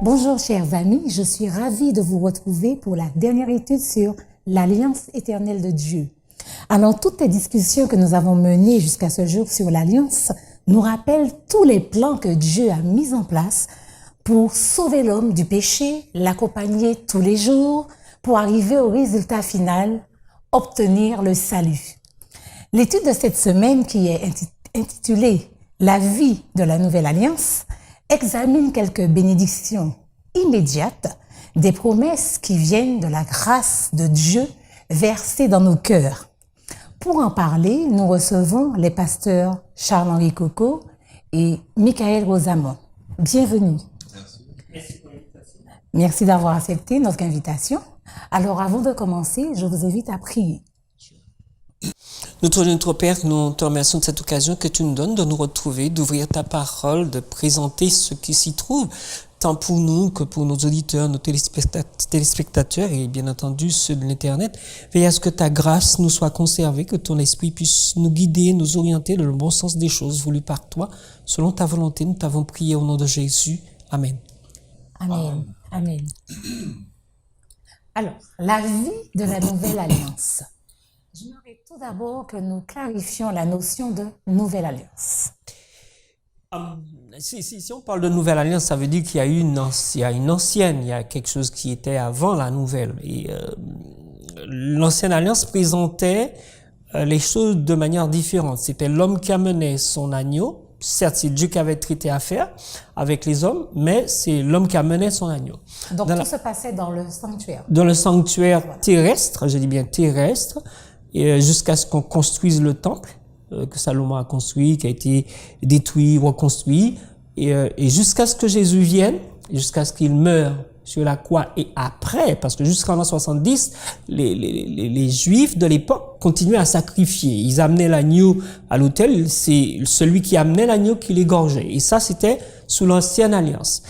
Bonjour chers amis, je suis ravie de vous retrouver pour la dernière étude sur l'Alliance éternelle de Dieu. Alors toutes les discussions que nous avons menées jusqu'à ce jour sur l'Alliance nous rappellent tous les plans que Dieu a mis en place pour sauver l'homme du péché, l'accompagner tous les jours, pour arriver au résultat final, obtenir le salut. L'étude de cette semaine qui est intitulée « La vie de la Nouvelle Alliance » examine quelques bénédictions immédiates, des promesses qui viennent de la grâce de Dieu versée dans nos cœurs. Pour en parler, nous recevons les pasteurs Charles-Henri Coco et Michael Rosamond. Bienvenue. Merci. Merci d'avoir accepté notre invitation. Alors, avant de commencer, je vous invite à prier. Notre Père, nous te remercions de cette occasion que tu nous donnes de nous retrouver, d'ouvrir ta parole, de présenter ce qui s'y trouve, tant pour nous que pour nos auditeurs, nos téléspectateurs et bien entendu ceux de l'Internet. Veille à ce que ta grâce nous soit conservée, que ton esprit puisse nous guider, nous orienter dans le bon sens des choses voulues par toi. Selon ta volonté, nous t'avons prié au nom de Jésus. Amen. Amen. Amen. Alors, la vie de la Nouvelle Alliance. J'aimerais tout d'abord que nous clarifions la notion de Nouvelle Alliance. Si on parle de Nouvelle Alliance, ça veut dire qu'il y a une ancienne, il y a quelque chose qui était avant la Nouvelle. Et l'ancienne Alliance présentait les choses de manière différente. C'était l'homme qui amenait son agneau. Certes, c'est Dieu qui avait traité affaire avec les hommes, mais c'est l'homme qui amenait son agneau. Donc, tout se passait dans le sanctuaire. Dans le sanctuaire terrestre, je dis bien terrestre, et jusqu'à ce qu'on construise le temple que Salomon a construit, qui a été détruit, reconstruit, et jusqu'à ce que Jésus vienne, jusqu'à ce qu'il meure sur la croix, et après, parce que jusqu'en l'an 70, les Juifs de l'époque continuaient à sacrifier. Ils amenaient l'agneau à l'autel, c'est celui qui amenait l'agneau qui l'égorgeait. Et ça, c'était sous l'ancienne alliance.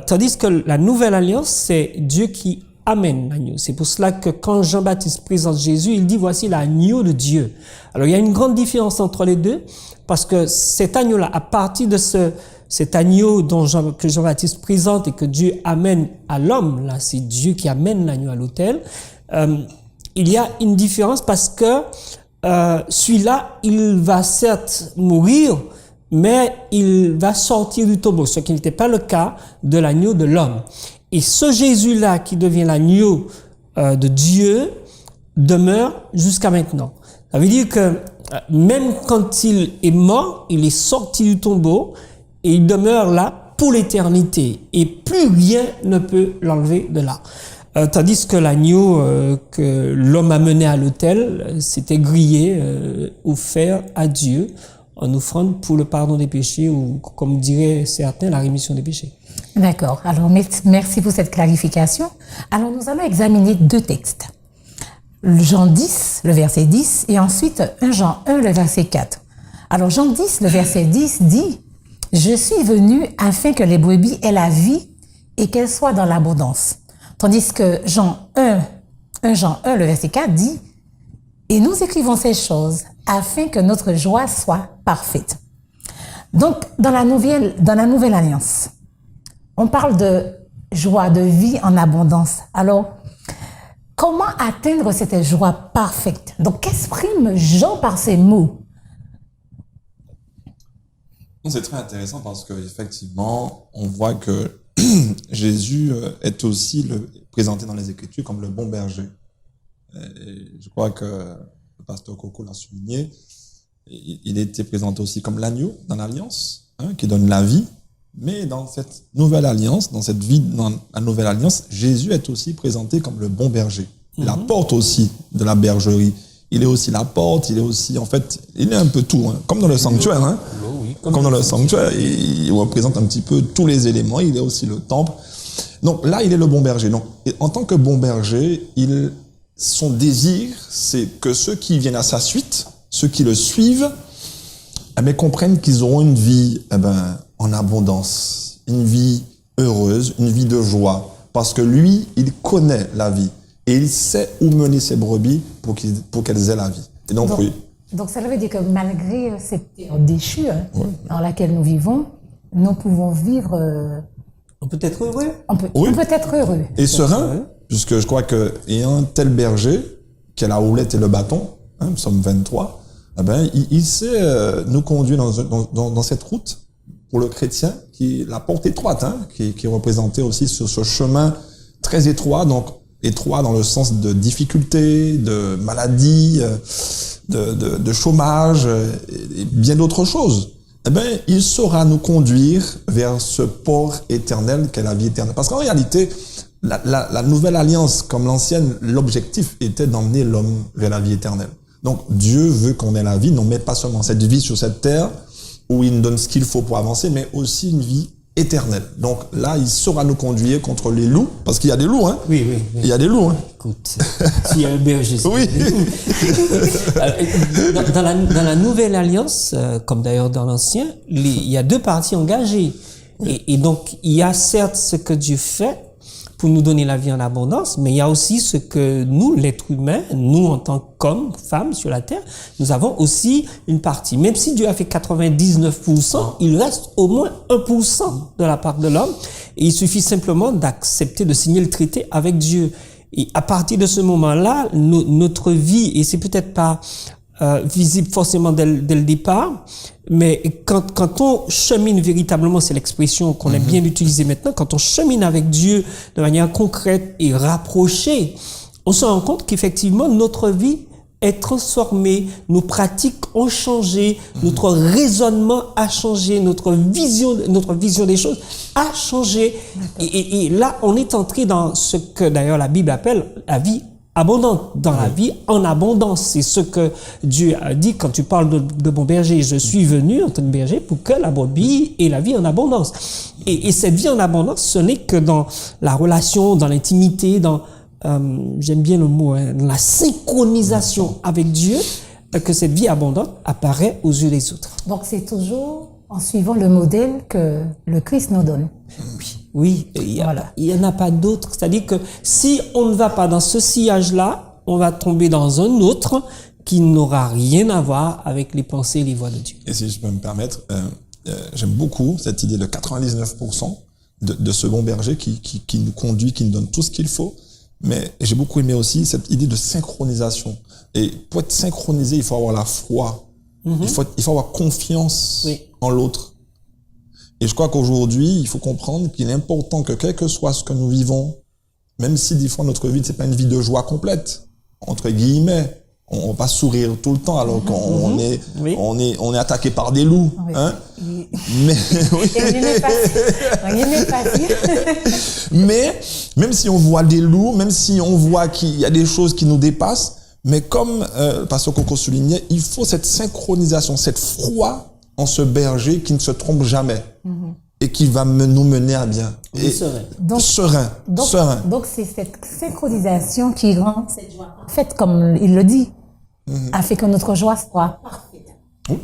Tandis que la nouvelle alliance, c'est Dieu qui amène l'agneau. C'est pour cela que quand Jean-Baptiste présente Jésus, il dit voici l'agneau de Dieu. Alors il y a une grande différence entre les deux, parce que cet agneau-là, à partir de cet agneau que Jean-Baptiste présente et que Dieu amène à l'homme, là c'est Dieu qui amène l'agneau à l'autel, il y a une différence parce que celui-là, il va certes mourir, mais il va sortir du tombeau, ce qui n'était pas le cas de l'agneau de l'homme. Et ce Jésus-là qui devient l'agneau de Dieu demeure jusqu'à maintenant. Ça veut dire que même quand il est mort, il est sorti du tombeau et il demeure là pour l'éternité. Et plus rien ne peut l'enlever de là. Tandis que l'agneau que l'homme a mené à l'autel, c'était grillé, offert à Dieu en offrande pour le pardon des péchés ou, comme diraient certains, la rémission des péchés. D'accord. Alors, merci pour cette clarification. Alors, nous allons examiner deux textes. Jean 10, le verset 10, et ensuite Jean 1, le verset 4. Alors, Jean 10, le verset 10 dit « Je suis venu afin que les brebis aient la vie et qu'elles soient dans l'abondance. » Tandis que Jean 1, le verset 4 dit « Et nous écrivons ces choses afin que notre joie soit parfaite. » Donc, dans la Nouvelle Alliance, on parle de joie, de vie en abondance. Alors, comment atteindre cette joie parfaite? Donc, qu'exprime Jean par ces mots? C'est très intéressant parce qu'effectivement, on voit que Jésus est aussi présenté dans les Écritures comme le bon berger. Et je crois que le pasteur Coco l'a souligné. Il était présenté aussi comme l'agneau dans l'Alliance, qui donne la vie. Mais dans cette nouvelle alliance, dans cette vie, dans la nouvelle alliance, Jésus est aussi présenté comme le bon berger. La porte aussi de la bergerie. Il est aussi la porte, il est aussi, en fait, il est un peu tout, comme dans le sanctuaire. Comme dans le sanctuaire, il représente un petit peu tous les éléments. Il est aussi le temple. Donc là, il est le bon berger. Donc, en tant que bon berger, son désir, c'est que ceux qui viennent à sa suite, ceux qui le suivent, comprennent qu'ils auront une vie, en abondance, une vie heureuse, une vie de joie, parce que lui, il connaît la vie et il sait où mener ses brebis pour qu'elles aient la vie. Et donc, oui. Donc ça veut dire que malgré cette terre déchue dans laquelle nous vivons, nous pouvons vivre On peut être heureux. Oui. On peut être heureux. Et serein, puisque je crois que ayant un tel berger, qui a la houlette et le bâton, Psaume 23, eh ben, il sait nous conduire dans cette route pour le chrétien, qui la porte étroite, qui est représentée aussi sur ce chemin très étroit, donc étroit dans le sens de difficulté, de maladie, de chômage et bien d'autres choses. Eh ben, il saura nous conduire vers ce port éternel qu'est la vie éternelle. Parce qu'en réalité, la nouvelle alliance, comme l'ancienne, l'objectif était d'emmener l'homme vers la vie éternelle. Donc, Dieu veut qu'on ait la vie, non mais pas seulement cette vie sur cette terre, où il nous donne ce qu'il faut pour avancer, mais aussi une vie éternelle. Donc là, il saura nous conduire contre les loups, parce qu'il y a des loups, Oui. Il y a des loups, Écoute, s'il y a un berger, c'est Oui. dans la nouvelle alliance, comme d'ailleurs dans l'ancien, il y a deux parties engagées. Et donc, il y a certes ce que Dieu fait pour nous donner la vie en abondance, mais il y a aussi ce que nous, l'être humain, nous en tant qu'hommes, femmes sur la terre, nous avons aussi une partie. Même si Dieu a fait 99%, il reste au moins 1% de la part de l'homme. Et il suffit simplement d'accepter de signer le traité avec Dieu. Et à partir de ce moment-là, notre vie, et c'est peut-être pas visible forcément dès le départ, mais quand on chemine véritablement, c'est l'expression qu'on aime bien utiliser maintenant, quand on chemine avec Dieu de manière concrète et rapprochée, on se rend compte qu'effectivement notre vie est transformée, nos pratiques ont changé, notre raisonnement a changé, notre vision des choses a changé. Et là, on est entré dans ce que d'ailleurs la Bible appelle la vie abondante, dans la vie en abondance. C'est ce que Dieu a dit quand tu parles de bon berger. Je suis venu en tant que berger pour que la brebis ait la vie en abondance. Et cette vie en abondance, ce n'est que dans la relation, dans l'intimité, dans j'aime bien le mot, dans la synchronisation avec Dieu, que cette vie abondante apparaît aux yeux des autres. Donc c'est toujours en suivant le modèle que le Christ nous donne. Oui, il y en a pas d'autre. C'est-à-dire que si on ne va pas dans ce sillage-là, on va tomber dans un autre qui n'aura rien à voir avec les pensées et les voies de Dieu. Et si je peux me permettre, j'aime beaucoup cette idée de 99% de ce bon berger qui nous conduit, qui nous donne tout ce qu'il faut. Mais j'ai beaucoup aimé aussi cette idée de synchronisation. Et pour être synchronisé, il faut avoir la foi. Il faut avoir confiance en l'autre. Et je crois qu'aujourd'hui, il faut comprendre qu'il est important que quel que soit ce que nous vivons, même si des fois notre vie, c'est pas une vie de joie complète, entre guillemets, on va pas sourire tout le temps alors qu'on est attaqué par des loups, Mais Rien n'est facile. Mais même si on voit des loups, même si on voit qu'il y a des choses qui nous dépassent, mais comme Pasteur Coco soulignait, il faut cette synchronisation, cette foi en ce berger qui ne se trompe jamais et qui va nous mener à bien. Et serein. Donc c'est cette synchronisation qui rend cette joie parfaite, comme il le dit, a fait que notre joie soit parfaite.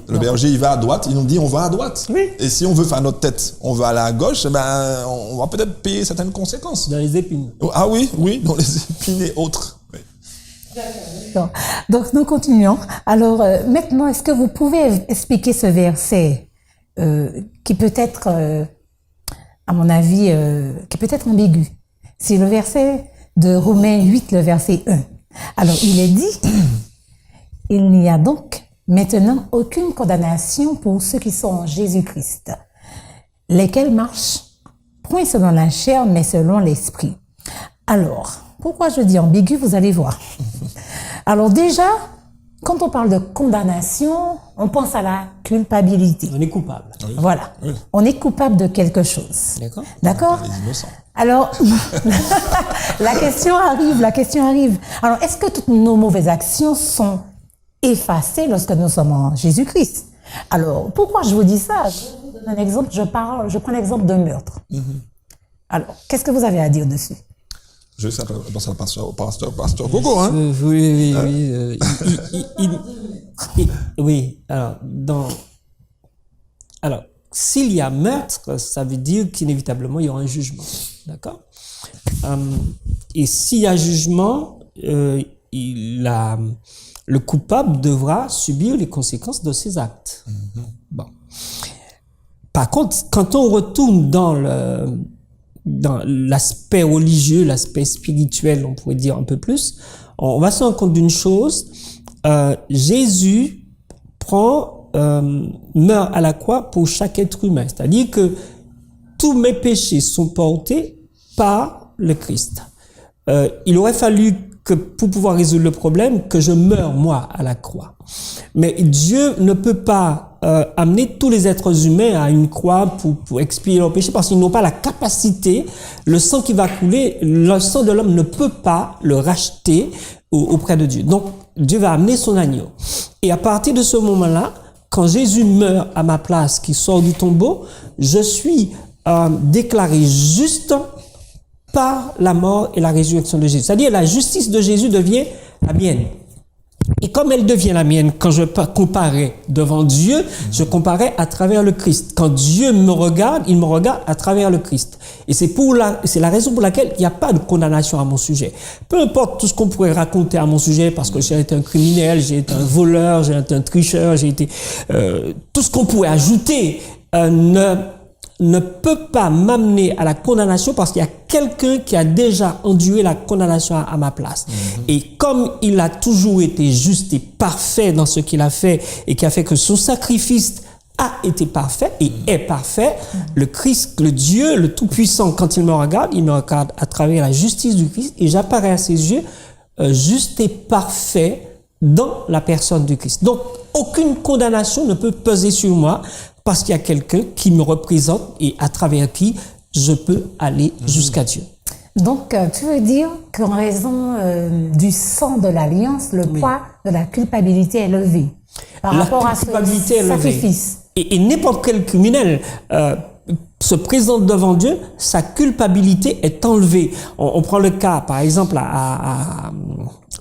Le berger, il va à droite, il nous dit on va à droite. Oui. Et si on veut faire notre tête, on va aller à gauche, ben on va peut-être payer certaines conséquences. Dans les épines. Ah oui, dans les épines et autres. Oui. Donc nous continuons. Alors maintenant, est-ce que vous pouvez expliquer ce verset qui peut être, à mon avis, qui peut être ambigu? C'est le verset de Romains 8, le verset 1. Alors il est dit, il n'y a donc maintenant aucune condamnation pour ceux qui sont en Jésus-Christ, lesquels marchent point selon la chair, mais selon l'esprit. Alors, pourquoi je dis ambigu, vous allez voir. Alors déjà, quand on parle de condamnation, on pense à la culpabilité. On est coupable. Oui. Voilà. Oui. On est coupable de quelque chose. D'accord. D'accord? Les innocents. Alors, la question arrive. Alors, est-ce que toutes nos mauvaises actions sont effacées lorsque nous sommes en Jésus-Christ? Alors, pourquoi je vous dis ça? Je vous donne un exemple. Je prends l'exemple d'un meurtre. Alors, qu'est-ce que vous avez à dire dessus? Je sais pas penser au pasteur Coco, hein? Oui. Oui. Alors, s'il y a meurtre, ça veut dire qu'inévitablement il y aura un jugement, d'accord? Et s'il y a jugement, le coupable devra subir les conséquences de ses actes. Bon. Par contre, quand on retourne dans dans l'aspect religieux, l'aspect spirituel, on pourrait dire un peu plus, on va se rendre compte d'une chose, Jésus meurt à la croix pour chaque être humain. C'est-à-dire que tous mes péchés sont portés par le Christ. Il aurait fallu que pour pouvoir résoudre le problème, que je meure moi à la croix. Mais Dieu ne peut pas amener tous les êtres humains à une croix pour expier leurs péchés parce qu'ils n'ont pas la capacité. Le sang qui va couler, le sang de l'homme ne peut pas le racheter auprès de Dieu. Donc Dieu va amener son agneau. Et à partir de ce moment-là, quand Jésus meurt à ma place, qui sort du tombeau, je suis déclaré juste par la mort et la résurrection de Jésus. C'est-à-dire la justice de Jésus devient la mienne. Et comme elle devient la mienne, quand je comparais devant Dieu, je comparais à travers le Christ. Quand Dieu me regarde, il me regarde à travers le Christ. Et c'est la raison pour laquelle il n'y a pas de condamnation à mon sujet. Peu importe tout ce qu'on pourrait raconter à mon sujet, parce que j'ai été un criminel, j'ai été un voleur, j'ai été un tricheur, j'ai été tout ce qu'on pourrait ajouter ne peut pas m'amener à la condamnation parce qu'il y a quelqu'un qui a déjà enduré la condamnation à ma place. Et comme il a toujours été juste et parfait dans ce qu'il a fait et qui a fait que son sacrifice a été parfait et est parfait, le Christ, le Dieu, le Tout-Puissant, quand il me regarde à travers la justice du Christ et j'apparais à ses yeux juste et parfait dans la personne du Christ. Donc, aucune condamnation ne peut peser sur moi parce qu'il y a quelqu'un qui me représente et à travers qui je peux aller jusqu'à Dieu. Donc, tu veux dire qu'en raison du sang de l'Alliance, le poids de la culpabilité est levé par rapport à ce sacrifice. Et n'importe quel criminel se présente devant Dieu, sa culpabilité est enlevée. On prend le cas, par exemple,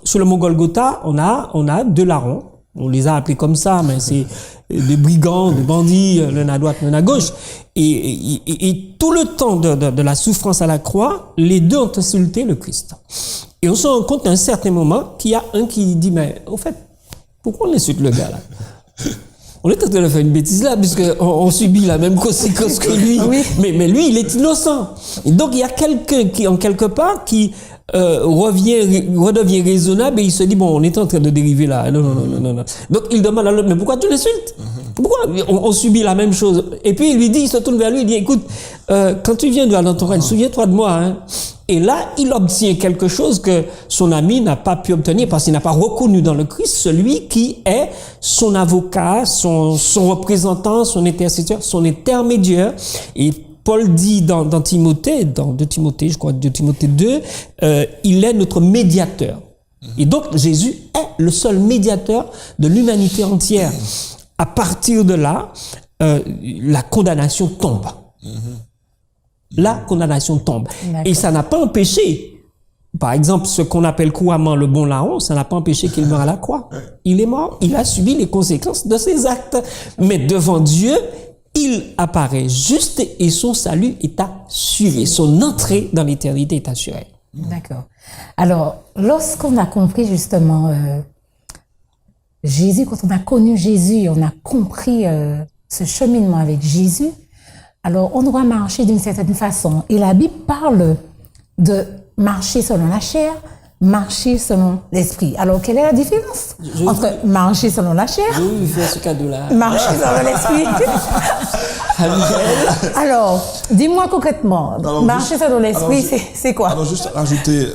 sur le mont Golgotha, on a deux larrons. On les a appelés comme ça, mais c'est des brigands, des bandits, l'un à droite, l'un à gauche. Et tout le temps de la souffrance à la croix, les deux ont insulté le Christ. Et on se rend compte à un certain moment qu'il y a un qui dit, mais au fait, pourquoi on insulte le gars là? On est en train de faire une bêtise là, puisqu'on subit la même conséquence que lui. Oui. Mais lui, il est innocent. Et donc, il y a quelqu'un qui, en quelque part, qui redevient raisonnable et il se dit, bon, on est en train de dériver là. Non. Donc, il demande à l'autre, mais pourquoi tu l'insultes? Pourquoi on subit la même chose? Et puis, il lui dit, il se tourne vers lui, il dit, écoute, quand tu viens dans ton règne, souviens-toi de moi, hein. Et là, il obtient quelque chose que son ami n'a pas pu obtenir parce qu'il n'a pas reconnu dans le Christ celui qui est son avocat, son représentant, son intercesseur, son intermédiaire. Et Paul dit dans Timothée, dans 2 Timothée, je crois, 2 Timothée 2, il est notre médiateur. Et donc, Jésus est le seul médiateur de l'humanité entière. À partir de là, la condamnation tombe. La condamnation tombe. Et ça n'a pas empêché, par exemple, ce qu'on appelle couramment le bon larron, ça n'a pas empêché qu'il meure à la croix. Il est mort, il a subi les conséquences de ses actes. Mais devant Dieu, il apparaît juste et son salut est assuré. Son entrée dans l'éternité est assurée. D'accord. Alors, lorsqu'on a compris justement Jésus, quand on a connu Jésus, on a compris ce cheminement avec Jésus, alors on doit marcher d'une certaine façon. Et la Bible parle de marcher selon la chair, marcher selon l'esprit. Alors, quelle est la différence entre marcher selon la chair, je vais faire ce cadeau-là. Marcher selon l'esprit? Alors, dis-moi concrètement, alors, marcher selon l'esprit, c'est quoi? Alors, juste rajouter,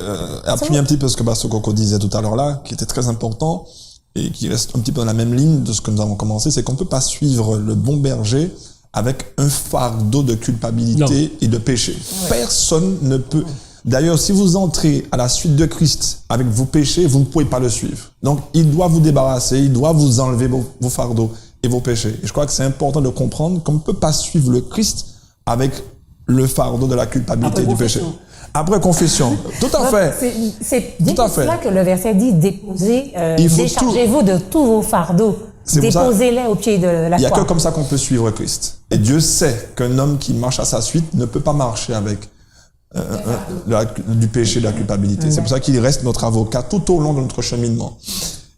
appuyer un petit peu ce que ce Coco disait tout à l'heure là, qui était très important et qui reste un petit peu dans la même ligne de ce que nous avons commencé, c'est qu'on ne peut pas suivre le bon berger avec un fardeau de culpabilité et de péché. Personne ne peut. D'ailleurs, si vous entrez à la suite de Christ avec vos péchés, vous ne pouvez pas le suivre. Donc, il doit vous débarrasser, il doit vous enlever vos fardeaux et vos péchés. Et je crois que c'est important de comprendre qu'on ne peut pas suivre le Christ avec le fardeau de la culpabilité et du péché. Après confession. Tout à fait. C'est pour cela que le verset dit déchargez-vous de tous vos fardeaux. Déposez-les au pied de la croix. Il n'y a que comme ça qu'on peut suivre Christ. Et Dieu sait qu'un homme qui marche à sa suite ne peut pas marcher avec du péché, de la culpabilité. C'est pour ça qu'il reste notre avocat tout au long de notre cheminement.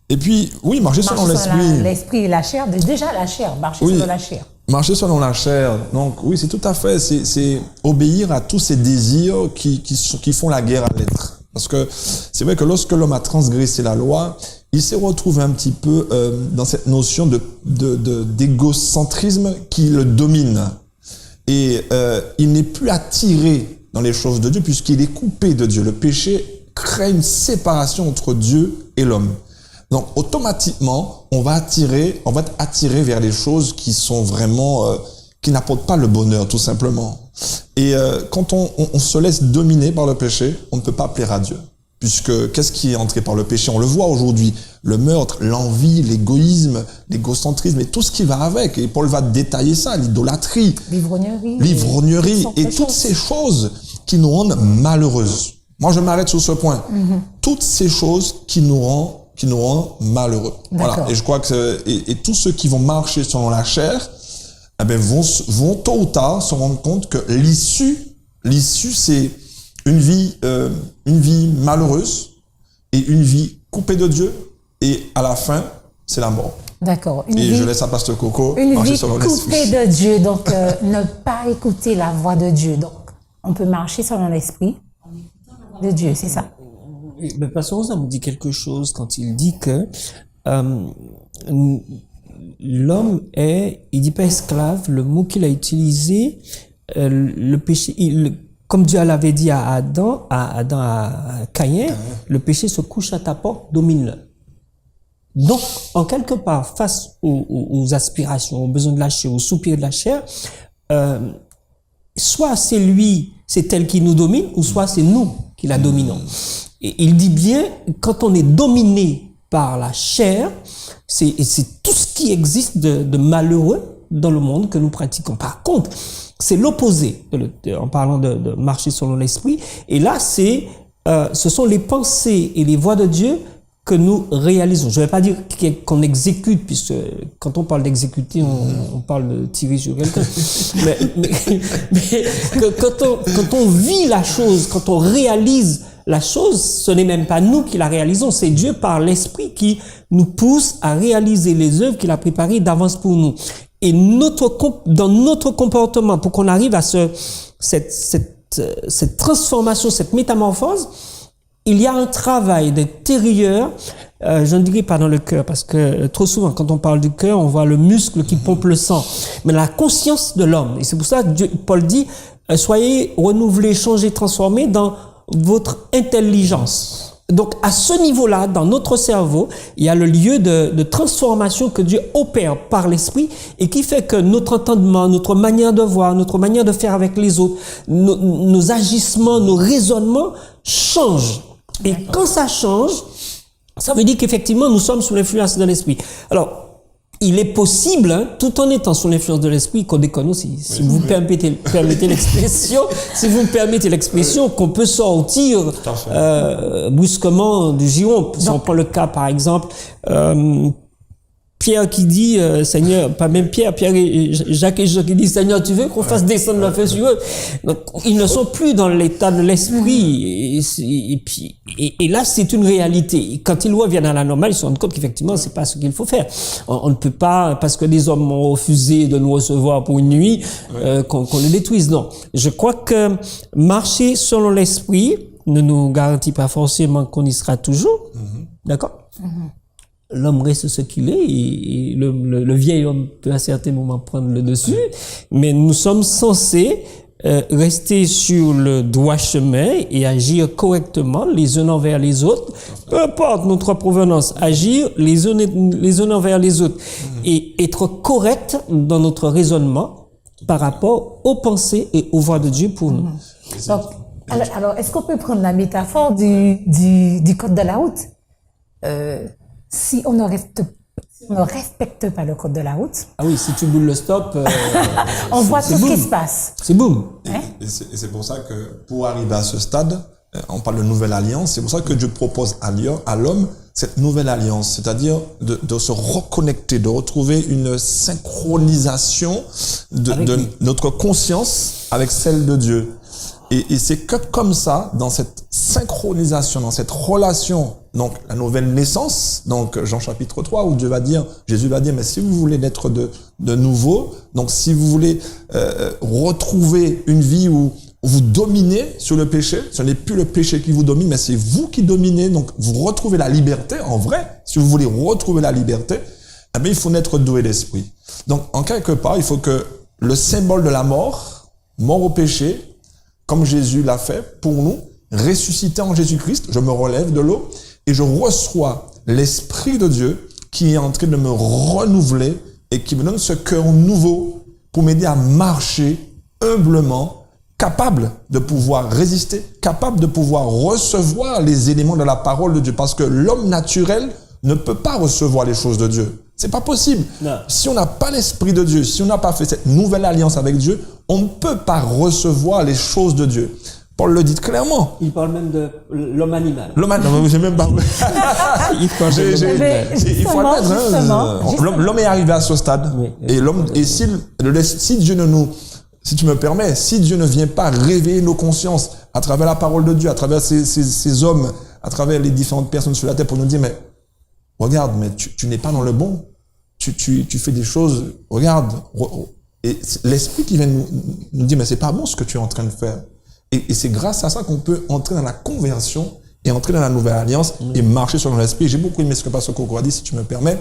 Et puis, oui, marcher selon l'esprit. L'esprit et la chair, déjà la chair, marcher selon la chair. Marcher selon la chair, donc oui, c'est tout à fait, c'est obéir à tous ces désirs qui font la guerre à l'être. Parce que c'est vrai que lorsque l'homme a transgressé la loi, il s'est retrouvé un petit peu dans cette notion d'égocentrisme qui le domine. Et il n'est plus attiré dans les choses de Dieu puisqu'il est coupé de Dieu. Le péché crée une séparation entre Dieu et l'homme. Donc automatiquement, on va être attiré vers les choses qui sont vraiment qui n'apportent pas le bonheur, tout simplement. Et quand on se laisse dominer par le péché, on ne peut pas plaire à Dieu. Puisque qu'est-ce qui est entré par le péché? On le voit aujourd'hui, le meurtre, l'envie, l'égoïsme, l'égocentrisme et tout ce qui va avec. Et Paul va détailler ça, l'idolâtrie, l'ivrognerie et toutes ces choses qui nous rendent malheureuses. Moi, je m'arrête sur ce point. Toutes ces choses qui nous rendent malheureux. Voilà. Et je crois que et tous ceux qui vont marcher selon la chair, eh ben vont tôt ou tard se rendre compte que l'issue c'est une vie malheureuse et une vie coupée de Dieu, et à la fin, c'est la mort. D'accord. Je laisse à Pasteur Coco une marcher vie selon coupée l'esprit. de Dieu, donc ne pas écouter la voix de Dieu. Donc, on peut marcher selon l'esprit de Dieu, c'est ça. Mais Pasteur Rosa me dit quelque chose quand il dit que l'homme est, il dit pas esclave, le mot qu'il a utilisé, le péché, comme Dieu l'avait dit à Caïn, le péché se couche à ta porte, domine-le. Donc, en quelque part, face aux aspirations, aux besoins de la chair, aux soupirs de la chair, soit c'est elle qui nous domine, ou soit c'est nous qui la dominons. Et il dit bien, quand on est dominé par la chair, c'est tout ce qui existe de malheureux dans le monde que nous pratiquons. Par contre, c'est l'opposé, en parlant de marcher selon l'esprit. Et là, ce sont les pensées et les voies de Dieu que nous réalisons. Je ne vais pas dire qu'on exécute, puisque quand on parle d'exécuter, on parle de tirer sur quelqu'un. mais quand on vit la chose, quand on réalise la chose, ce n'est même pas nous qui la réalisons, c'est Dieu par l'Esprit qui nous pousse à réaliser les œuvres qu'il a préparées d'avance pour nous. Et dans notre comportement, pour qu'on arrive à cette transformation, cette métamorphose, il y a un travail d'intérieur, je ne dirais pas dans le cœur, parce que trop souvent, quand on parle du cœur, on voit le muscle qui pompe le sang, mais la conscience de l'homme. Et c'est pour ça que Paul dit, soyez renouvelés, changés, transformés dans votre intelligence. Donc, à ce niveau-là, dans notre cerveau, il y a le lieu de transformation que Dieu opère par l'esprit et qui fait que notre entendement, notre manière de voir, notre manière de faire avec les autres, nos agissements, nos raisonnements changent. Et quand ça change, ça veut dire qu'effectivement, nous sommes sous l'influence de l'esprit. Alors, il est possible, tout en étant sous l'influence de l'esprit, qu'on déconne aussi. Si vous permettez l'expression, qu'on peut sortir brusquement du giron. Si on prend le cas, par exemple, Pierre qui dit, Seigneur, pas même Pierre et Jacques qui dit, Seigneur, tu veux qu'on fasse descendre la feu sur eux? Donc, ils ne sont plus dans l'état de l'esprit. Et là, c'est une réalité. Quand ils reviennent à la normale, ils se rendent compte qu'effectivement, c'est pas ce qu'il faut faire. On ne peut pas, parce que des hommes ont refusé de nous recevoir pour une nuit, qu'on les détruise. Non. Je crois que marcher selon l'esprit ne nous garantit pas forcément qu'on y sera toujours. D'accord? L'homme reste ce qu'il est et le vieil homme peut à certains moments prendre le dessus, mais nous sommes censés rester sur le droit chemin et agir correctement les uns envers les autres, peu importe notre provenance, agir les uns envers les autres et être correct dans notre raisonnement par rapport aux pensées et aux voies de Dieu pour nous. Donc, alors, est-ce qu'on peut prendre la métaphore du code de la route? Si on ne respecte pas le code de la route. Ah oui, si tu boules le stop, on voit tout ce qui se passe. C'est boum. Et c'est pour ça que pour arriver à ce stade, on parle de nouvelle alliance, c'est pour ça que Dieu propose à l'homme cette nouvelle alliance, c'est-à-dire de se reconnecter, de retrouver une synchronisation de notre conscience avec celle de Dieu. Et c'est que comme ça, dans cette synchronisation, dans cette relation, donc la nouvelle naissance, donc Jean chapitre 3, où Jésus va dire, mais si vous voulez naître de nouveau, donc si vous voulez retrouver une vie où vous dominez sur le péché, ce n'est plus le péché qui vous domine, mais c'est vous qui dominez, donc vous retrouvez la liberté, en vrai, si vous voulez retrouver la liberté, eh bien, il faut naître doué d'esprit. Donc, en quelque part, il faut que le symbole de la mort au péché, comme Jésus l'a fait pour nous, ressuscité en Jésus-Christ, je me relève de l'eau et je reçois l'Esprit de Dieu qui est en train de me renouveler et qui me donne ce cœur nouveau pour m'aider à marcher humblement, capable de pouvoir résister, capable de pouvoir recevoir les éléments de la parole de Dieu. Parce que l'homme naturel ne peut pas recevoir les choses de Dieu. C'est pas possible. Non. Si on n'a pas l'Esprit de Dieu, si on n'a pas fait cette nouvelle alliance avec Dieu, on ne peut pas recevoir les choses de Dieu. Paul le dit clairement. Il parle même de l'homme animal. L'homme animal, non, j'ai même pas. Il faut Il faut admettre, l'homme est arrivé à ce stade. Oui. Et l'homme, et si Dieu ne nous, si tu me permets, si Dieu ne vient pas réveiller nos consciences à travers la parole de Dieu, à travers ces hommes, à travers les différentes personnes sur la terre pour nous dire, mais regarde, mais tu n'es pas dans le bon. Tu fais des choses, regarde. Et l'esprit qui vient nous dire, mais c'est pas bon ce que tu es en train de faire. Et c'est grâce à ça qu'on peut entrer dans la conversion et entrer dans la nouvelle alliance et marcher selon l'esprit. J'ai beaucoup aimé ce que Pasteur Coco a dit, si tu me permets.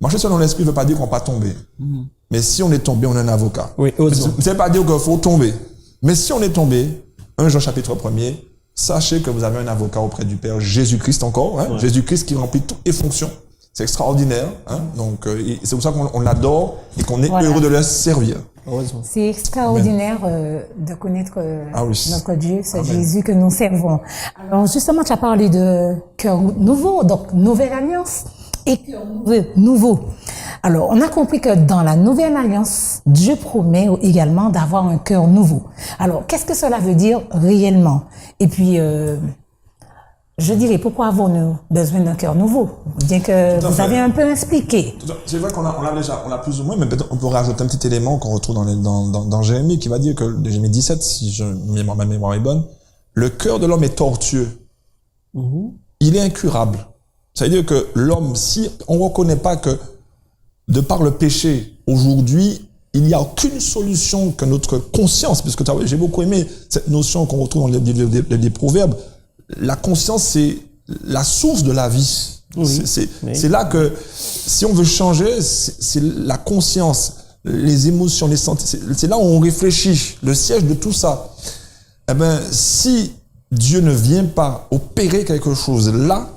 Marcher selon l'esprit ne veut pas dire qu'on va pas tomber. Mais si on est tombé, on a un avocat. Oui, ça ne veut pas dire qu'il faut tomber. Mais si on est tombé, 1 Jean chapitre 1er, sachez que vous avez un avocat auprès du Père, Jésus-Christ encore. Hein, Jésus-Christ qui remplit toutes les fonctions. C'est extraordinaire. Hein, donc, c'est pour ça qu'on l'adore et qu'on est heureux de le servir. C'est extraordinaire de connaître oui. notre Dieu, ce Jésus que nous servons. Alors justement, tu as parlé de cœur nouveau, donc nouvelle alliance et cœur nouveau. Alors, on a compris que dans la nouvelle alliance, Dieu promet également d'avoir un cœur nouveau. Alors, qu'est-ce que cela veut dire réellement? Et puis, je dirais, pourquoi avons-nous besoin d'un cœur nouveau? Bien que vous avez un peu expliqué. C'est vrai qu'on l'a déjà, on l'a plus ou moins, mais peut-être on peut rajouter un petit élément qu'on retrouve dans Jérémie, qui va dire que, Jérémie 17, si ma mémoire est bonne, le cœur de l'homme est tortueux. Il est incurable. Ça veut dire que l'homme, si on ne reconnaît pas que, de par le péché, aujourd'hui, il n'y a aucune solution que notre conscience, puisque j'ai beaucoup aimé cette notion qu'on retrouve dans les Proverbes. La conscience, c'est la source de la vie. Oui. C'est là que, si on veut changer, c'est la conscience, les émotions, les sentiments. C'est là où on réfléchit, le siège de tout ça. Eh ben, si Dieu ne vient pas opérer quelque chose là,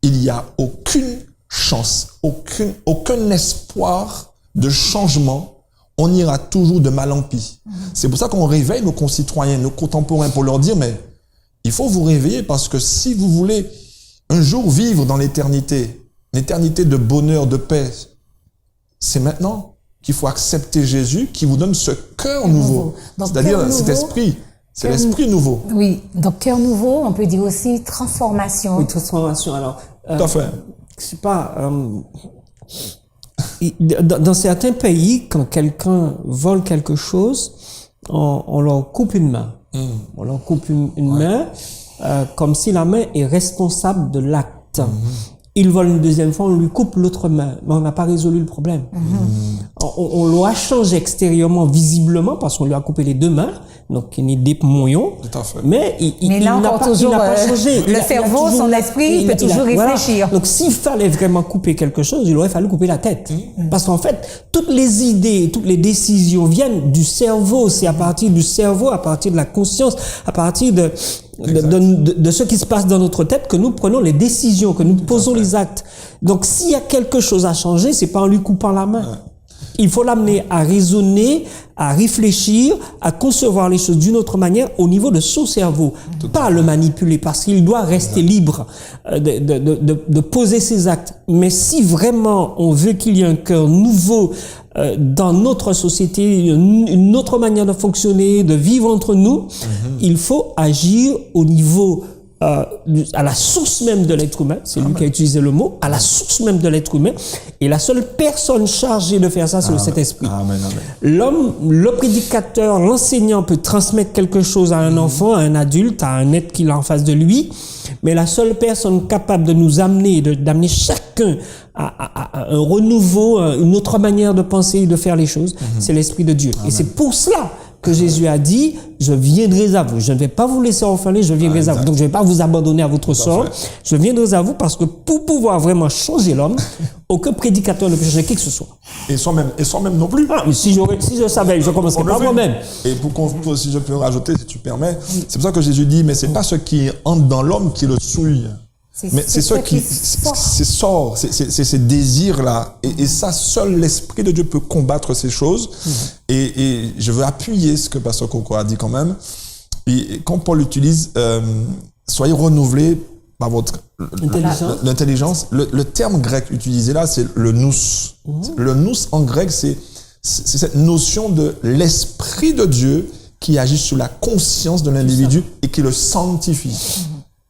il n'y a aucune chance, aucun espoir de changement. On ira toujours de mal en pis. C'est pour ça qu'on réveille nos concitoyens, nos contemporains, pour leur dire, mais il faut vous réveiller parce que si vous voulez un jour vivre dans l'éternité, l'éternité de bonheur, de paix, c'est maintenant qu'il faut accepter Jésus qui vous donne ce cœur nouveau. C'est-à-dire cet esprit. C'est l'esprit nouveau. Oui, donc cœur nouveau, on peut dire aussi transformation. Oui, transformation. Alors, tout à fait. Je sais pas, dans certains pays, quand quelqu'un vole quelque chose, on leur coupe une main. On leur coupe une main, comme si la main est responsable de l'acte. Il vole une deuxième fois, on lui coupe l'autre main, mais on n'a pas résolu le problème. On l'a changé extérieurement, visiblement, parce qu'on lui a coupé les deux mains, donc il est des moyons. Tout à fait. Mais il n'a pas changé. Le cerveau, son esprit, il peut toujours réfléchir. Voilà. Donc s'il fallait vraiment couper quelque chose, il aurait fallu couper la tête. Parce qu'en fait, toutes les idées, toutes les décisions viennent du cerveau. C'est à partir du cerveau, à partir de la conscience, à partir de ce qui se passe dans notre tête que nous prenons les décisions, que nous posons les actes. Donc s'il y a quelque chose à changer, c'est pas en lui coupant la main. Il faut l'amener à raisonner, à réfléchir, à concevoir les choses d'une autre manière au niveau de son cerveau. Pas le manipuler parce qu'il doit rester libre de poser ses actes. Mais si vraiment on veut qu'il y ait un cœur nouveau dans notre société, une autre manière de fonctionner, de vivre entre nous, il faut agir au niveau à la source même de l'être humain, c'est lui qui a utilisé le mot, à la source même de l'être humain, et la seule personne chargée de faire ça, c'est le Saint-Esprit. Amen, amen. L'homme, le prédicateur, l'enseignant peut transmettre quelque chose à un enfant, à un adulte, à un être qu'il a en face de lui, mais la seule personne capable de nous amener, d'amener chacun à un renouveau, une autre manière de penser et de faire les choses, c'est l'Esprit de Dieu. Amen. Et c'est pour cela que Jésus a dit, je viendrai à vous. Je ne vais pas vous laisser orpheliner, je viendrai à vous. Donc je ne vais pas vous abandonner à votre sort. Je viendrai à vous parce que pour pouvoir vraiment changer l'homme, aucun prédicateur ne peut changer qui que ce soit. Et soi-même non plus. Ah, mais si je savais, je commencerais par moi-même. Et si je peux rajouter, si tu permets, c'est pour ça que Jésus dit, mais c'est pas ce qui entre dans l'homme qui le souille. Mais c'est ce qui sort, c'est ces désirs-là. Et ça, seul l'Esprit de Dieu peut combattre ces choses. Et je veux appuyer ce que Pasteur Coco a dit quand même. Et quand Paul utilise, soyez renouvelés par votre l'intelligence. Le terme grec utilisé là, c'est le nous. Le nous en grec, c'est cette notion de l'Esprit de Dieu qui agit sur la conscience de l'individu et qui le sanctifie.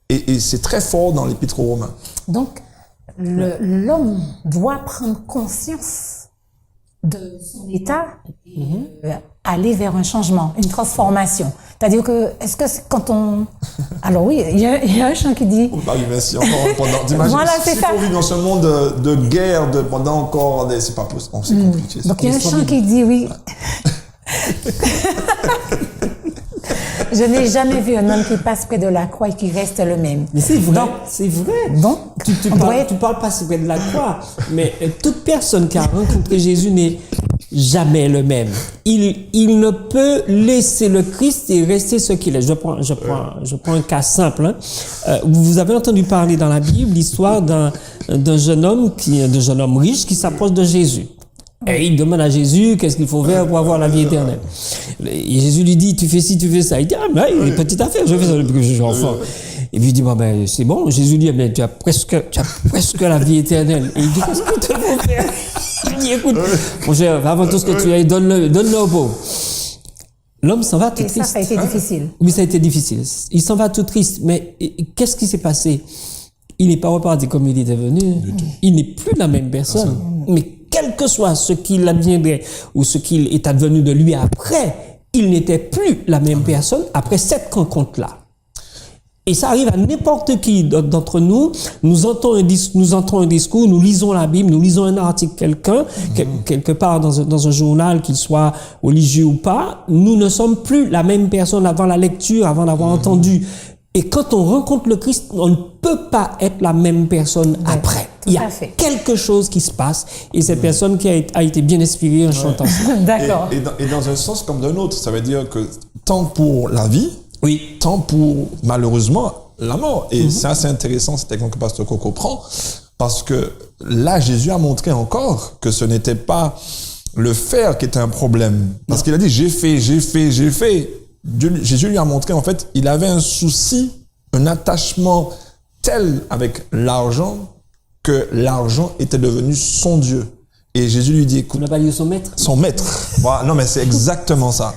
Et c'est très fort dans l'Épître aux Romains. Donc, l'homme doit prendre conscience de son état et aller vers un changement, une transformation. C'est-à-dire que, est-ce que quand on... Alors oui, il y a un chant qui dit... On va arriver ainsi encore pendant... Voilà, c'est ça. Si on vit dans ce monde de guerre, pendant encore... C'est pas possible, c'est compliqué. Donc il y a un chant qui dit, oui... Je n'ai jamais vu un homme qui passe près de la croix et qui reste le même. Mais c'est vrai, c'est vrai. Donc, tu parles pas près de la croix, mais toute personne qui a rencontré Jésus n'est jamais le même. Il ne peut laisser le Christ et rester ce qu'il est. Je prends un cas simple. Vous avez entendu parler dans la Bible l'histoire d'un jeune homme riche qui s'approche de Jésus. Et il demande à Jésus qu'est-ce qu'il faut faire pour avoir la vie éternelle. Et Jésus lui dit, tu fais ci, tu fais ça. Il dit, petite affaire, je fais ça depuis que je suis enfant. Et puis il dit, c'est bon. Jésus lui dit, tu as presque la vie éternelle. Et il dit, qu'est-ce que tu veux faire? Il dit, écoute, mon cher, avant tout ce que tu as, donne-le au pauvre. L'homme s'en va tout triste. Ça a été difficile. Oui, ça a été difficile. Il s'en va tout triste. Mais qu'est-ce qui s'est passé? Il n'est pas reparti comme il était venu. Il n'est plus la même personne. Mais quel que soit ce qu'il adviendrait ou ce qu'il est advenu de lui après, il n'était plus la même personne après cette rencontre-là. Et ça arrive à n'importe qui d'entre nous. Nous entrons un discours, nous lisons la Bible, nous lisons un article quelque part dans un journal, qu'il soit religieux ou pas. Nous ne sommes plus la même personne avant la lecture, avant d'avoir entendu. Et quand on rencontre le Christ, on ne peut pas être la même personne après. Il y a quelque chose qui se passe et cette personne qui a été bien inspirée en chantant ça. D'accord. Et dans un sens comme d'un autre, ça veut dire que tant pour la vie, oui, tant pour malheureusement la mort. Et c'est assez intéressant cet exemple que Pasteur Coco prend parce que là, Jésus a montré encore que ce n'était pas le faire qui était un problème. Parce qu'il a dit, j'ai fait. Jésus lui a montré, en fait, il avait un souci, un attachement tel avec l'argent que l'argent était devenu son Dieu. Et Jésus lui dit, écoute... On n'a pas dit son maître. Son maître. Voilà. Non, mais c'est exactement ça.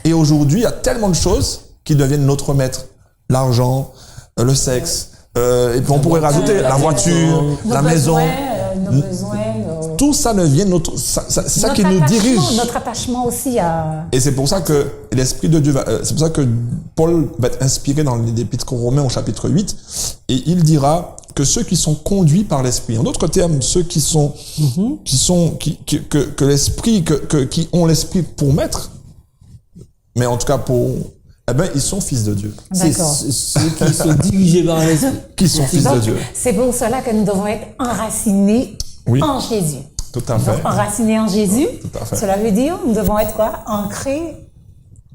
Et aujourd'hui, il y a tellement de choses qui deviennent notre maître. L'argent, le sexe, et puis on pourrait rajouter la voiture, la maison. Nos besoins, tout ça devient c'est ça qui nous dirige. Notre attachement aussi à... Et c'est pour ça que l'Esprit de Dieu c'est pour ça que Paul va être inspiré dans l'Épître aux Romains au chapitre 8, et il dira que ceux qui sont conduits par l'Esprit, en d'autres termes, ceux qui ont l'Esprit pour maître, mais en tout cas ils sont fils de Dieu. D'accord. C'est ceux qui sont dirigés par l'Esprit. Qui sont fils de Dieu. C'est pour cela que nous devons être enracinés en Jésus. Tout à fait. Donc, enracinés en Jésus, tout à fait. Cela veut dire nous devons être quoi? Ancrés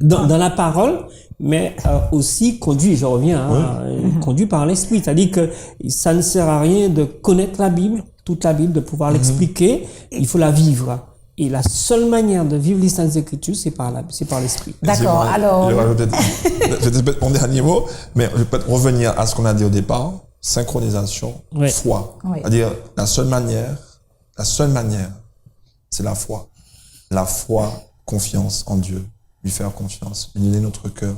dans la parole, mais aussi conduit par l'Esprit. C'est-à-dire que ça ne sert à rien de connaître la Bible, toute la Bible, de pouvoir l'expliquer, il faut la vivre. Et la seule manière de vivre les Saintes Écritures, c'est par l'Esprit. D'accord, alors... Je vais peut-être mon dernier mot, mais je vais peut-être revenir à ce qu'on a dit au départ. Synchronisation, foi. Oui. C'est-à-dire, la seule manière, c'est la foi. La foi, confiance en Dieu, lui faire confiance, unir notre cœur.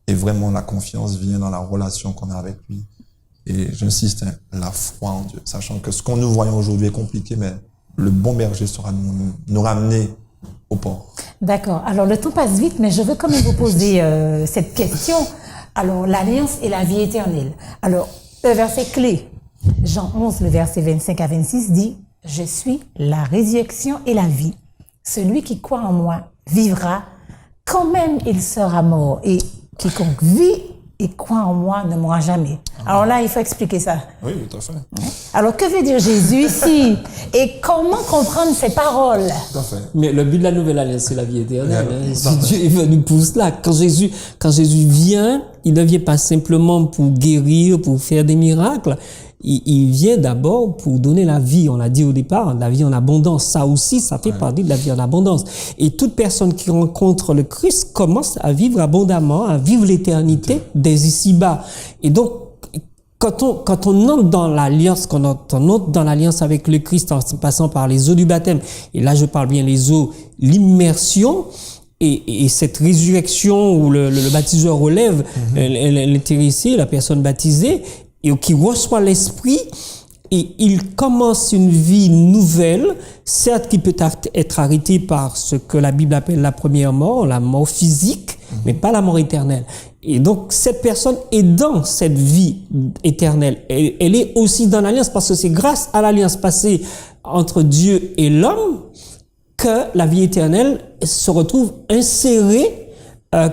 Et vraiment, la confiance vient dans la relation qu'on a avec lui. Et j'insiste, hein, la foi en Dieu, sachant que ce qu'on nous voyons aujourd'hui est compliqué, mais le bon berger saura nous ramener au port. D'accord. Alors, le temps passe vite, mais je veux quand même vous poser cette question. Alors, l'alliance et la vie éternelle. Alors, le verset clé, Jean 11, le verset 25 à 26 dit « Je suis la résurrection et la vie. Celui qui croit en moi vivra, quand même il sera mort. Et quiconque vit et croit en moi ne mourra jamais. » Alors là, il faut expliquer ça. Oui, tout à fait. Alors, que veut dire Jésus ici? Et comment comprendre ces paroles? Tout à fait. Mais le but de la nouvelle alliance, c'est la vie éternelle. Yeah. Hein. Si Dieu est venu pour cela. Quand Jésus vient, il ne vient pas simplement pour guérir, pour faire des miracles. Il vient d'abord pour donner la vie. On l'a dit au départ, la vie en abondance. Ça aussi, ça fait partie de la vie en abondance. Et toute personne qui rencontre le Christ commence à vivre abondamment, à vivre l'éternité dès ici-bas. Et donc, quand on entre dans l'alliance, quand on entre dans l'alliance avec le Christ en passant par les eaux du baptême, et là je parle bien les eaux, l'immersion, et cette résurrection où le baptiseur relève l'intéressé, la personne baptisée, et qui reçoit l'Esprit, et il commence une vie nouvelle, certes qui peut être arrêtée par ce que la Bible appelle la première mort, la mort physique, mais pas la mort éternelle. Et donc, cette personne est dans cette vie éternelle. Elle est aussi dans l'alliance, parce que c'est grâce à l'alliance passée entre Dieu et l'homme que la vie éternelle se retrouve insérée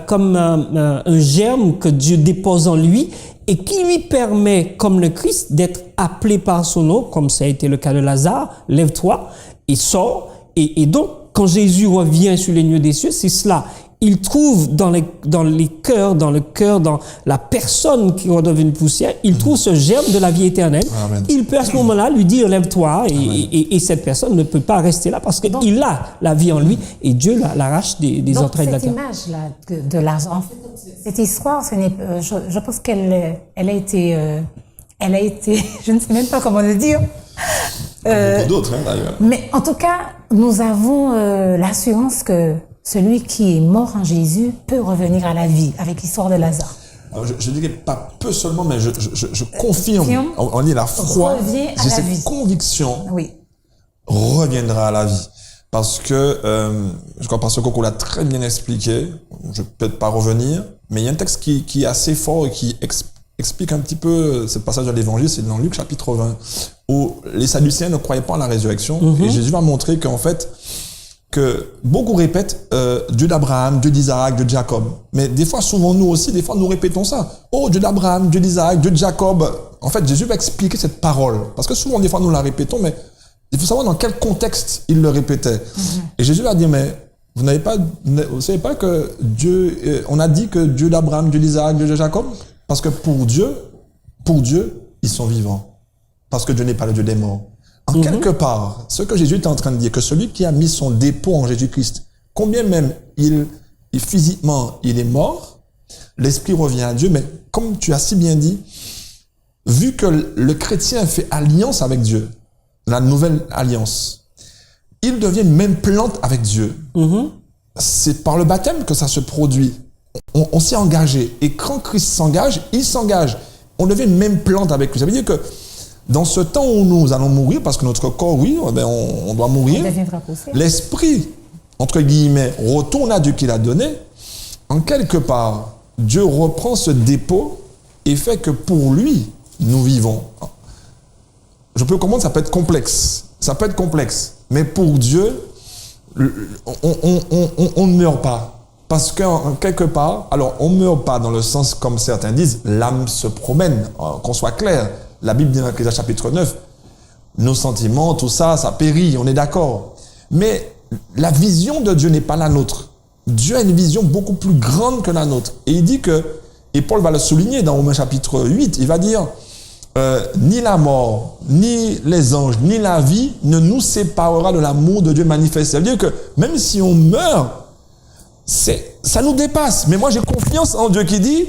comme un germe que Dieu dépose en lui et qui lui permet, comme le Christ, d'être appelé par son nom, comme ça a été le cas de Lazare, lève-toi et sors. Et donc, quand Jésus revient sur les nuées des cieux, c'est cela. Il trouve dans le cœur, dans la personne qui redevient une poussière, il trouve ce germe de la vie éternelle. Amen. Il peut à ce moment-là lui dire, lève-toi, et cette personne ne peut pas rester là parce qu'il a la vie en lui et Dieu l'arrache des entrailles de la terre. Donc, cette image-là de Lazare, en fait, cette histoire, je pense qu'elle a été, je ne sais même pas comment le dire. Beaucoup d'autres, hein, d'ailleurs. Mais en tout cas, nous avons l'assurance que celui qui est mort en Jésus peut revenir à la vie, avec l'histoire de Lazare. Alors, je dirais pas peu seulement, mais je confirme. On dit la foi, Revient à j'ai la cette vie. conviction, Oui. reviendra à la vie. Parce que, je crois parce que Coco l'a très bien expliqué, je vais peut-être pas revenir, mais il y a un texte qui est assez fort et qui explique un petit peu ce passage de l'évangile, c'est dans Luc chapitre 20, où les Sadducéens ne croyaient pas à la résurrection, et Jésus va montrer qu'en fait, que beaucoup répètent Dieu d'Abraham, Dieu d'Isaac, Dieu de Jacob. Mais des fois, souvent nous aussi, des fois nous répétons ça. Oh, Dieu d'Abraham, Dieu d'Isaac, Dieu de Jacob. En fait, Jésus va expliquer cette parole. Parce que souvent, des fois, nous la répétons, mais il faut savoir dans quel contexte il le répétait. Et Jésus va dire, mais vous savez pas que Dieu, on a dit que Dieu d'Abraham, Dieu d'Isaac, Dieu de Jacob? Parce que pour Dieu, ils sont vivants. Parce que Dieu n'est pas le Dieu des morts. En quelque part, ce que Jésus est en train de dire, que celui qui a mis son dépôt en Jésus-Christ, combien même physiquement il est mort, l'esprit revient à Dieu, mais comme tu as si bien dit, vu que le chrétien fait alliance avec Dieu, la nouvelle alliance, il devient une même plante avec Dieu. C'est par le baptême que ça se produit. On s'y est engagé. Et quand Christ s'engage, il s'engage. On devient une même plante avec lui. Ça veut dire que dans ce temps où nous allons mourir, parce que notre corps, oui, on doit mourir, l'esprit, entre guillemets, retourne à Dieu qui l'a donné. En quelque part, Dieu reprend ce dépôt et fait que pour lui, nous vivons. Je peux comprendre, ça peut être complexe. Ça peut être complexe. Mais pour Dieu, on ne meurt pas. Parce qu'en quelque part, alors on ne meurt pas dans le sens comme certains disent, l'âme se promène, qu'on soit clair. La Bible dit dans Ecclésiaste chapitre 9, nos sentiments, tout ça, ça périt, on est d'accord. Mais la vision de Dieu n'est pas la nôtre. Dieu a une vision beaucoup plus grande que la nôtre. Et il dit que, et Paul va le souligner dans Romains chapitre 8, il va dire, ni la mort, ni les anges, ni la vie ne nous séparera de l'amour de Dieu manifesté. Ça veut dire que même si on meurt, ça nous dépasse. Mais moi j'ai confiance en Dieu qui dit,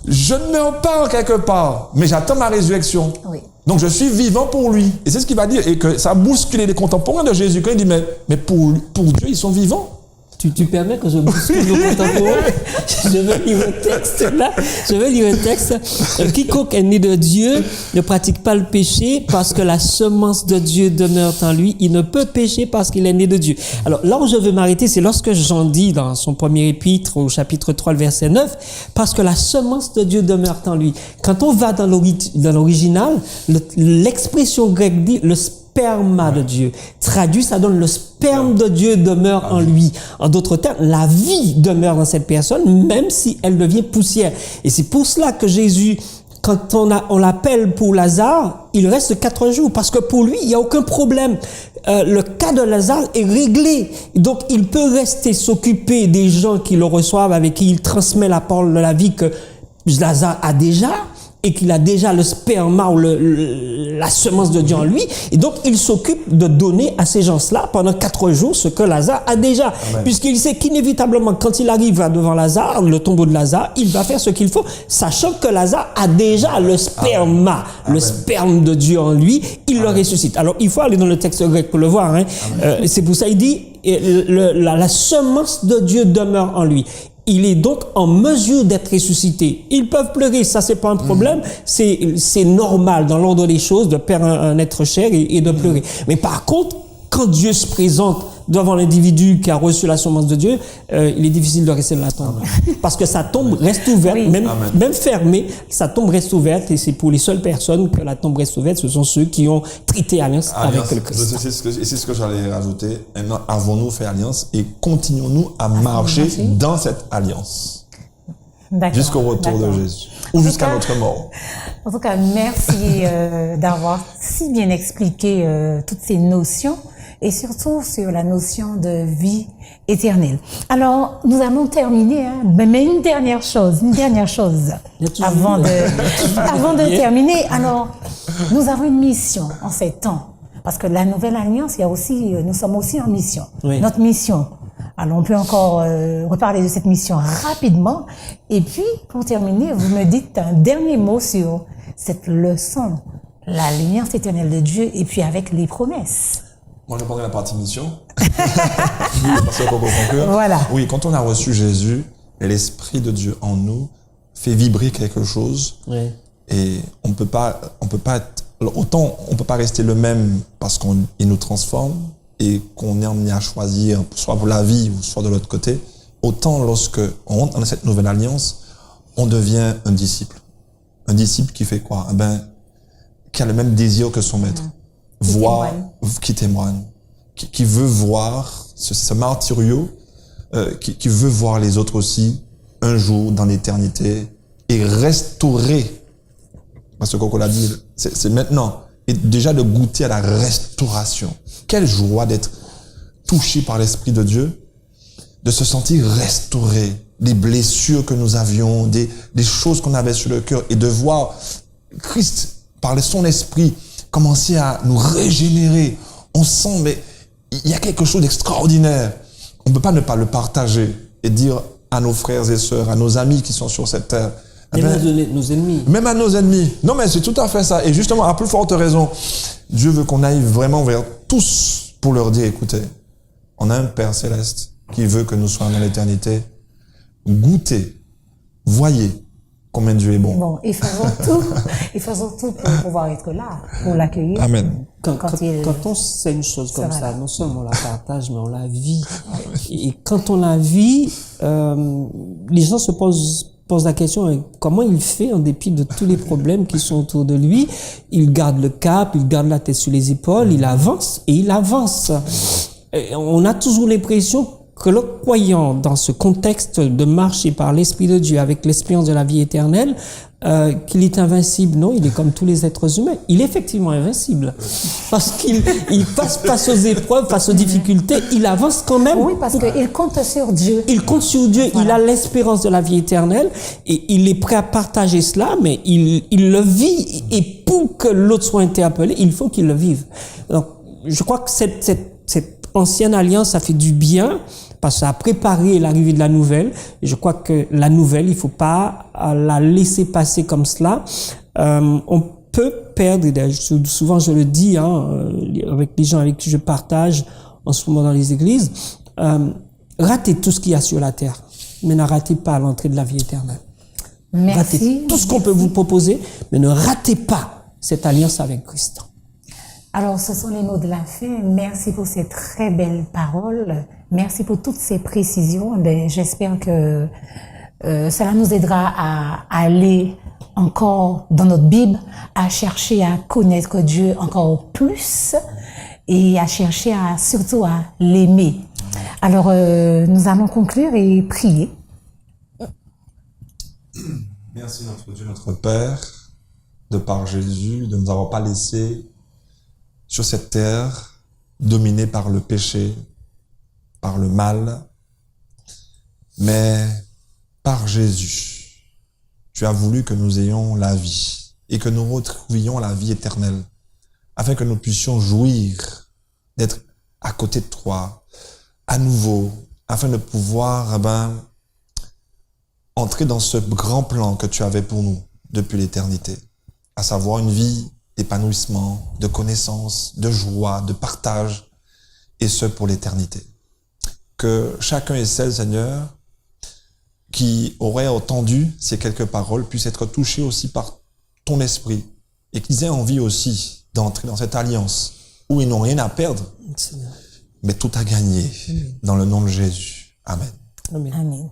je ne meurs pas quelque part, mais j'attends ma résurrection. Oui. Donc je suis vivant pour lui. Et c'est ce qu'il va dire. Et que ça a bousculé les contemporains de Jésus. Quand il dit, mais pour Dieu, ils sont vivants. Tu permets que je bouscule le contemporain? Je veux lire un texte là. Je veux lire un texte. Quiconque est né de Dieu ne pratique pas le péché parce que la semence de Dieu demeure en lui. Il ne peut pécher parce qu'il est né de Dieu. Alors là où je veux m'arrêter, c'est lorsque Jean dit dans son premier épître au chapitre 3, le verset 9, parce que la semence de Dieu demeure en lui. Quand on va dans l'original, l'expression grecque dit le sperma de Dieu. Traduit, ça donne le sperme de Dieu demeure en lui. En d'autres termes, la vie demeure dans cette personne, même si elle devient poussière. Et c'est pour cela que Jésus, quand on l'appelle pour Lazare, il reste 4 jours, parce que pour lui, il n'y a aucun problème. Le cas de Lazare est réglé. Donc, il peut rester s'occuper des gens qui le reçoivent, avec qui il transmet la parole de la vie que Lazare a déjà, et qu'il a déjà le sperma ou la semence de Dieu en lui. Et donc, il s'occupe de donner à ces gens-là pendant 4 jours ce que Lazare a déjà. Amen. Puisqu'il sait qu'inévitablement, quand il arrive devant Lazare, le tombeau de Lazare, il va faire ce qu'il faut, sachant que Lazare a déjà le sperma, le sperme de Dieu en lui. Il le ressuscite. Alors, il faut aller dans le texte grec pour le voir. Hein. C'est pour ça qu'il dit, la semence de Dieu demeure en lui. Il est donc en mesure d'être ressuscité. Ils peuvent pleurer, ça c'est pas un problème, c'est normal dans l'ordre des choses de perdre un être cher et de pleurer. Mais par contre, quand Dieu se présente devant l'individu qui a reçu la semence de Dieu, il est difficile de rester dans la tombe. Parce que sa tombe reste ouverte, même fermée, sa tombe reste ouverte, et c'est pour les seules personnes que la tombe reste ouverte, ce sont ceux qui ont traité alliance avec le Christ. C'est ce que j'allais rajouter. Maintenant, avons-nous fait alliance et continuons-nous à marcher dans cette alliance jusqu'au retour de Jésus ou jusqu'à notre mort. En tout cas, merci d'avoir si bien expliqué toutes ces notions, et surtout sur la notion de vie éternelle. Alors, nous allons terminer, hein, mais une dernière chose avant de terminer. Alors, nous avons une mission en ces temps, parce que la Nouvelle Alliance, nous sommes aussi en mission. Oui. Notre mission. Alors, on peut encore reparler de cette mission rapidement. Et puis, pour terminer, vous me dites un dernier mot sur cette leçon, l'alliance éternelle de Dieu, et puis avec les promesses. Moi, je prendrai la partie mission. Parce qu'on peut conclure. Voilà. Oui, quand on a reçu Jésus, l'Esprit de Dieu en nous fait vibrer quelque chose. Oui. Et on peut pas être, autant on peut pas rester le même parce qu'il nous transforme et qu'on est emmené à choisir, soit pour la vie ou soit de l'autre côté. Autant lorsque on rentre dans cette nouvelle alliance, on devient un disciple. Un disciple qui fait quoi? Qui a le même désir que son maître. Qui témoigne, qui veut voir ce martyrio, qui veut voir les autres aussi un jour dans l'éternité et restaurer. Parce que Coco l'a dit, c'est maintenant. Et déjà de goûter à la restauration. Quelle joie d'être touché par l'Esprit de Dieu, de se sentir restauré, des blessures que nous avions, des choses qu'on avait sur le cœur, et de voir Christ, par son Esprit, commencer à nous régénérer. On sent, mais il y a quelque chose d'extraordinaire. On ne peut pas ne pas le partager et dire à nos frères et sœurs, à nos amis qui sont sur cette terre. Même à nos ennemis. Même à nos ennemis. Non, mais c'est tout à fait ça. Et justement, à plus forte raison, Dieu veut qu'on aille vraiment vers tous pour leur dire, écoutez, on a un Père céleste qui veut que nous soyons dans l'éternité. Goûtez, voyez combien Dieu est bon. Bon, et faisons tout pour pouvoir être là, pour l'accueillir. Amen. Quand on sait une chose comme ça, non seulement on la partage, mais on la vit. Et quand on la vit, les gens se posent la question, comment il fait en dépit de tous les problèmes qui sont autour de lui? Il garde le cap, il garde la tête sur les épaules, il avance et il avance. Et on a toujours l'impression que le croyant, dans ce contexte de marcher par l'Esprit de Dieu avec l'espérance de la vie éternelle, qu'il est invincible. Non, il est comme tous les êtres humains. Il est effectivement invincible. Parce qu'il passe face aux épreuves, face aux difficultés, il avance quand même. Oui, parce qu'il compte sur Dieu. Il compte sur Dieu, voilà. Il a l'espérance de la vie éternelle, et il est prêt à partager cela, mais il le vit, et pour que l'autre soit interpellé, il faut qu'il le vive. Donc, je crois que cette ancienne alliance, ça fait du bien, parce que ça a préparé l'arrivée de la nouvelle. Et je crois que la nouvelle, il faut pas la laisser passer comme cela. On peut perdre, souvent je le dis, avec les gens avec qui je partage en ce moment dans les églises, ratez tout ce qu'il y a sur la terre, mais ne ratez pas l'entrée de la vie éternelle. Merci. Ratez tout ce qu'on peut vous proposer, mais ne ratez pas cette alliance avec Christ. Alors, ce sont les mots de la fin. Merci pour ces très belles paroles. Merci pour toutes ces précisions. Ben, j'espère que cela nous aidera à aller encore dans notre Bible, à chercher à connaître Dieu encore plus et à chercher surtout à l'aimer. Alors, nous allons conclure et prier. Merci notre Dieu, notre Père, de par Jésus, de ne nous avoir pas laissés sur cette terre dominée par le péché, par le mal, mais par Jésus. Tu as voulu que nous ayons la vie et que nous retrouvions la vie éternelle, afin que nous puissions jouir d'être à côté de toi, à nouveau, afin de pouvoir entrer dans ce grand plan que tu avais pour nous depuis l'éternité, à savoir une vie d'épanouissement, de connaissance, de joie, de partage, et ce pour l'éternité. Que chacun et celle, Seigneur, qui auraient entendu ces quelques paroles puissent être touchés aussi par ton esprit et qu'ils aient envie aussi d'entrer dans cette alliance où ils n'ont rien à perdre, mais tout à gagner dans le nom de Jésus. Amen. Amen. Amen.